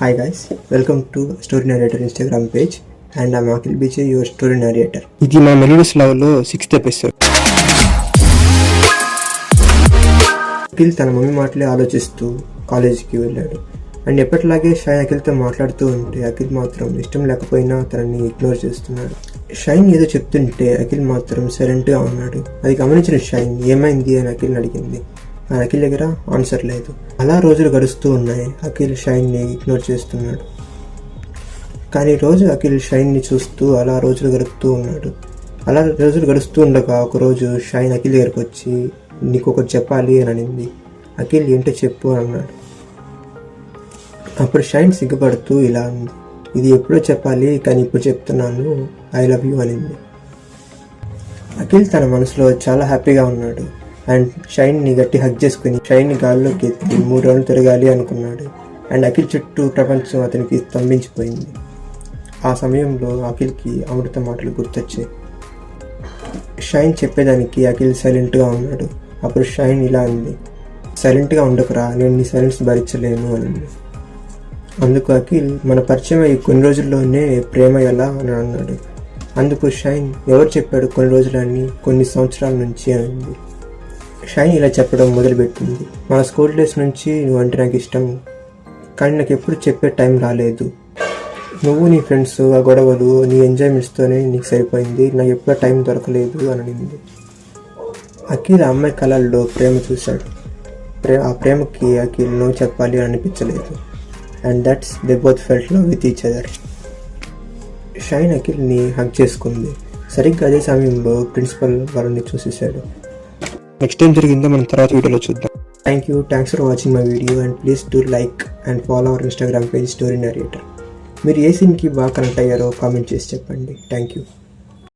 Hi guys, welcome to Story Narrator Instagram page and I'm Akhil BJ, your story narrator. ఇది మా melodious లవ్లో 6th episode. Akhil తన mummy మాటలే ఆలోచిస్తూ కాలేజీకి వెళ్ళాడు. అండ్ ఎప్పటిలాగే షైన్ అఖిల్తో మాట్లాడుతూ ఉంటే అఖిల్ మాత్రం ఇష్టం లేకపోయినా తనని ఇగ్నోర్ చేస్తున్నాడు. షైన్ ఏదో చెప్తుంటే అఖిల్ మాత్రం సైలెంట్గా ఉన్నాడు. అది గమనించిన షైన్ ఏమైంది అని అఖిల్ని అడిగింది. అఖిల్ దగ్గర ఆన్సర్ లేదు. అలా రోజులు గడుస్తూ ఉన్నాయి. అఖిల్ షైన్ని ఇగ్నోర్ చేస్తున్నాడు. కానీ రోజు అఖిల్ షైన్ని చూస్తూ అలా రోజులు గడుపుతూ ఉన్నాడు. అలా రోజులు గడుస్తూ ఉండగా ఒకరోజు షైన్ అఖిల్ దగ్గరకు వచ్చి నీకు ఒకటి చెప్పాలి అని అనింది. అఖిల్ ఏంటో చెప్పు అని అన్నాడు. అప్పుడు షైన్ సిగ్గుపడుతూ ఇలా అంది, ఇది ఎప్పుడో చెప్పాలి కానీ ఇప్పుడు చెప్తున్నాను, ఐ లవ్ యూ అనింది. అఖిల్ తన మనసులో చాలా హ్యాపీగా ఉన్నాడు. అండ్ షైన్ని గట్టి హగ్ చేసుకుని షైన్ని గాల్లోకి ఎత్తి 3 రౌండ్లు తిరగాలి అనుకున్నాడు. అండ్ అఖిల్ చుట్టూ ప్రపంచం అతనికి స్తంభించిపోయింది. ఆ సమయంలో అఖిల్కి అమృత మాటలు గుర్తొచ్చాయి. షైన్ చెప్పేదానికి అఖిల్ సైలెంట్గా ఉన్నాడు. అప్పుడు షైన్ ఇలా అంది, సైలెంట్గా ఉండకురా, నేను నీ సైలెన్స్ భరించలేను అనింది. అందుకు అఖిల్ మన పరిచయం అయ్యి కొన్ని రోజుల్లోనే ప్రేమ ఎలా అని అన్నాడు. అందుకు షైన్ ఎవరు చెప్పాడు కొన్ని రోజులని, కొన్ని సంవత్సరాల నుంచి అనింది. షైన్ ఇలా చెప్పడం మొదలుపెట్టింది, మన స్కూల్ డేస్ నుంచి నువ్వంటే నాకు ఇష్టం, కానీ నాకు ఎప్పుడు చెప్పే టైం రాలేదు. నువ్వు నీ ఫ్రెండ్స్ ఆ గొడవలు నీ ఎంజాయ్మెంట్స్తోనే నీకు సరిపోయింది, నాకు ఎప్పుడూ టైం దొరకలేదు అని అనింది. అఖిల్ ఆ అమ్మాయి కళల్లో ప్రేమ చూశాడు. ఆ ప్రేమకి అఖిల్ నో చెప్పాలి అని అనిపించలేదు. And that's they both felt love with each other. Shine అఖిల్ని హగ్ చేసుకుంది. సరిగ్గా అదే సమయంలో ప్రిన్సిపల్ వాళ్ళని చూసేశాడు. నెక్స్ట్ టైం జరిగిందో మనం తర్వాత వీడియోలో చూద్దాం. Thanks for watching my video and please do like and follow our Instagram page story narrator. మీరు ఏ సీన్కి బాగా కనెక్ట్ అయ్యారో కామెంట్ చేసి చెప్పండి. Thank you.